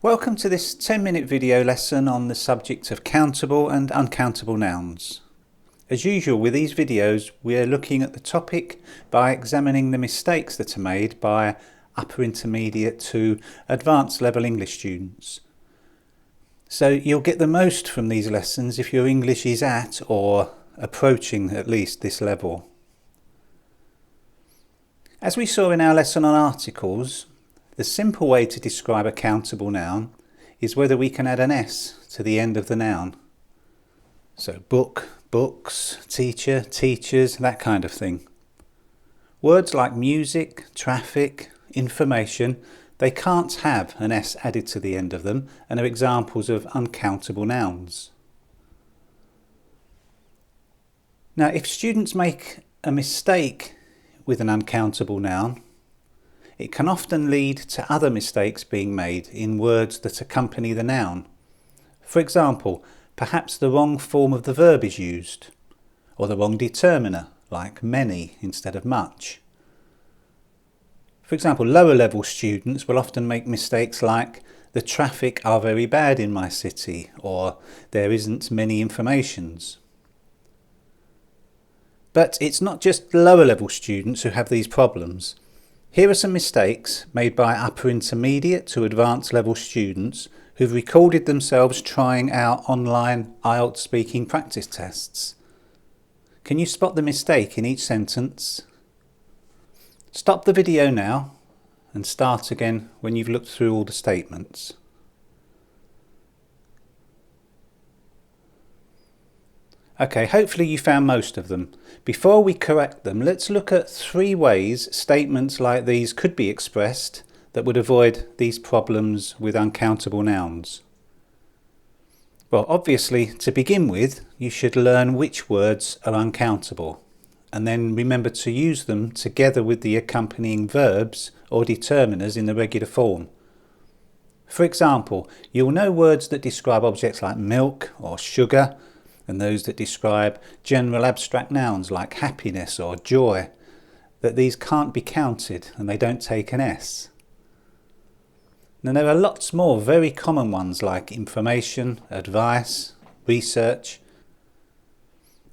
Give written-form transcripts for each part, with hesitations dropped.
Welcome to this 10-minute video lesson on the subject of countable and uncountable nouns. As usual with these videos, we are looking at the topic by examining the mistakes that are made by upper intermediate to advanced level English students. So you'll get the most from these lessons if your English is at or approaching at least this level. As we saw in our lesson on articles, the simple way to describe a countable noun is whether we can add an S to the end of the noun. So book, books, teacher, teachers, that kind of thing. Words like music, traffic, information, they can't have an S added to the end of them and are examples of uncountable nouns. Now, if students make a mistake with an uncountable noun, it can often lead to other mistakes being made in words that accompany the noun. For example, perhaps the wrong form of the verb is used, or the wrong determiner, like many instead of much. For example, lower level students will often make mistakes like the traffic are very bad in my city, or there isn't many informations. But it's not just lower level students who have these problems. Here are some mistakes made by upper intermediate to advanced level students who've recorded themselves trying our online IELTS speaking practice tests. Can you spot the mistake in each sentence? Stop the video now and start again when you've looked through all the statements. Okay, hopefully you found most of them. Before we correct them, let's look at 3 ways statements like these could be expressed that would avoid these problems with uncountable nouns. Well, obviously, to begin with, you should learn which words are uncountable, and then remember to use them together with the accompanying verbs or determiners in the regular form. For example, you'll know words that describe objects like milk or sugar, and those that describe general abstract nouns like happiness or joy, that these can't be counted and they don't take an S. Now there are lots more very common ones like information, advice, research.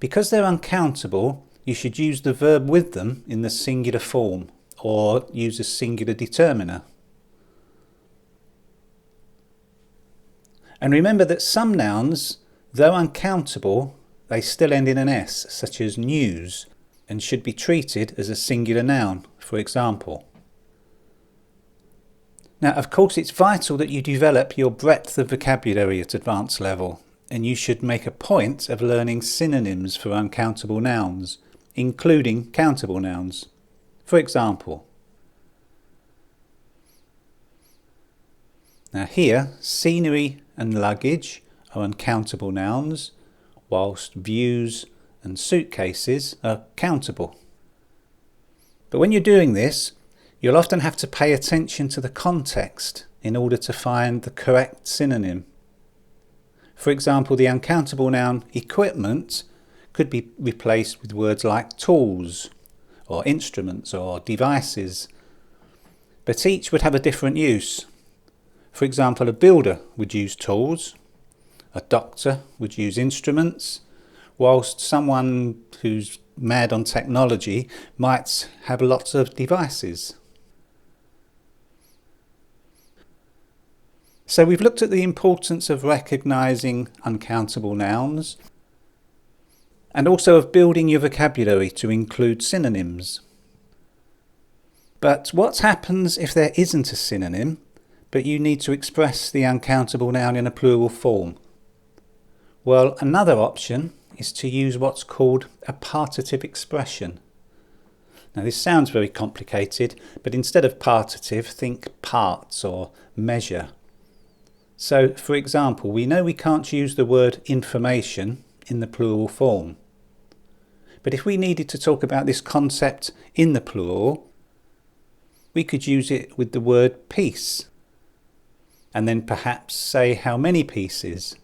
Because they're uncountable, you should use the verb with them in the singular form or use a singular determiner. And remember that some nouns, though uncountable, they still end in an S, such as news, and should be treated as a singular noun, for example. Now, of course, it's vital that you develop your breadth of vocabulary at advanced level, and you should make a point of learning synonyms for uncountable nouns, including countable nouns. For example, now here, scenery and luggage are uncountable nouns, whilst views and suitcases are countable. But when you're doing this, you'll often have to pay attention to the context in order to find the correct synonym. For example, the uncountable noun equipment could be replaced with words like tools, or instruments, or devices, but each would have a different use. For example, a builder would use tools, a doctor would use instruments, whilst someone who's mad on technology might have lots of devices. So we've looked at the importance of recognising uncountable nouns and also of building your vocabulary to include synonyms. But what happens if there isn't a synonym, but you need to express the uncountable noun in a plural form? Well, another option is to use what's called a partitive expression. Now this sounds very complicated, but instead of partitive, think parts or measure. So, for example, we know we can't use the word information in the plural form. But if we needed to talk about this concept in the plural, we could use it with the word piece, and then perhaps say how many pieces.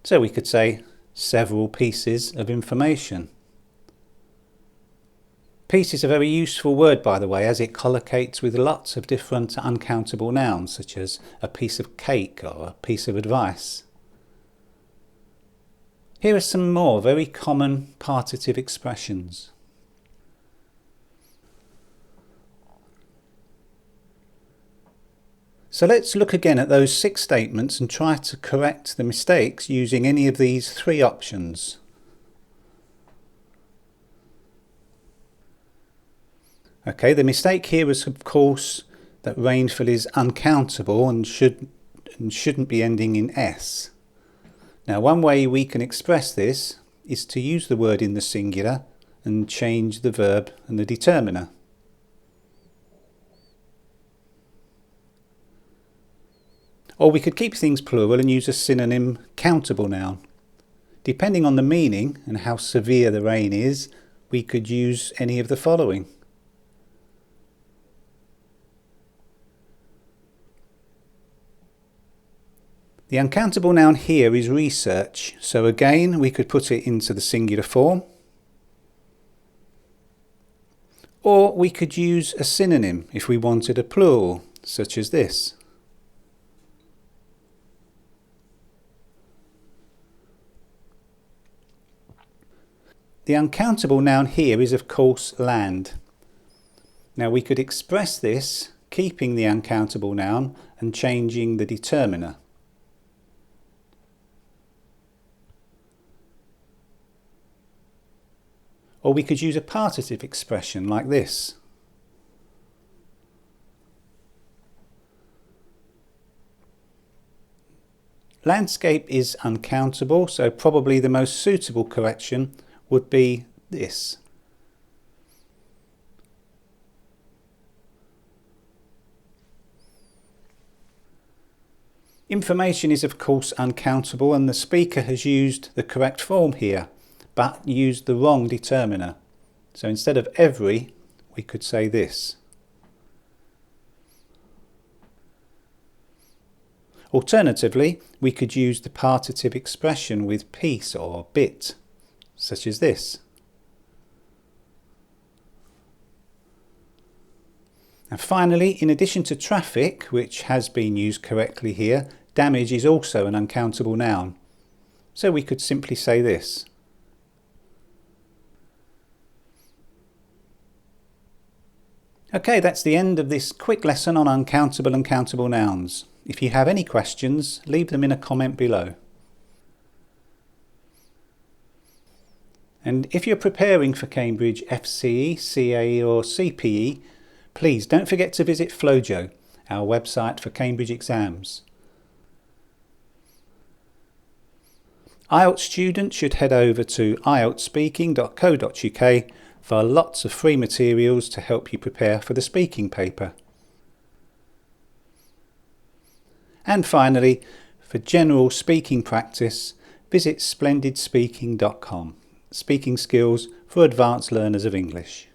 So we could say several pieces of information. Piece is a very useful word, by the way, as it collocates with lots of different uncountable nouns, such as a piece of cake or a piece of advice. Here are some more very common partitive expressions. So let's look again at those 6 statements and try to correct the mistakes using any of these 3 options. Okay, the mistake here is of course that rainfall is uncountable and shouldn't be ending in S. Now one way we can express this is to use the word in the singular and change the verb and the determiner. Or we could keep things plural and use a synonym countable noun. Depending on the meaning and how severe the rain is, we could use any of the following. The uncountable noun here is research, so again we could put it into the singular form. Or we could use a synonym if we wanted a plural, such as this. The uncountable noun here is of course land. Now we could express this keeping the uncountable noun and changing the determiner. Or we could use a partitive expression like this. Landscape is uncountable, so probably the most suitable correction would be this. Information is of course uncountable, and the speaker has used the correct form here, but used the wrong determiner. So instead of every, we could say this. Alternatively, we could use the partitive expression with piece or bit, such as this. And finally, in addition to traffic, which has been used correctly here, damage is also an uncountable noun. So we could simply say this. Okay, that's the end of this quick lesson on uncountable and countable nouns. If you have any questions, leave them in a comment below. And if you're preparing for Cambridge FCE, CAE or CPE, please don't forget to visit flo-joe, our website for Cambridge exams. IELTS students should head over to ieltsspeaking.co.uk for lots of free materials to help you prepare for the speaking paper. And finally, for general speaking practice, visit splendidspeaking.com. Speaking skills for advanced learners of English.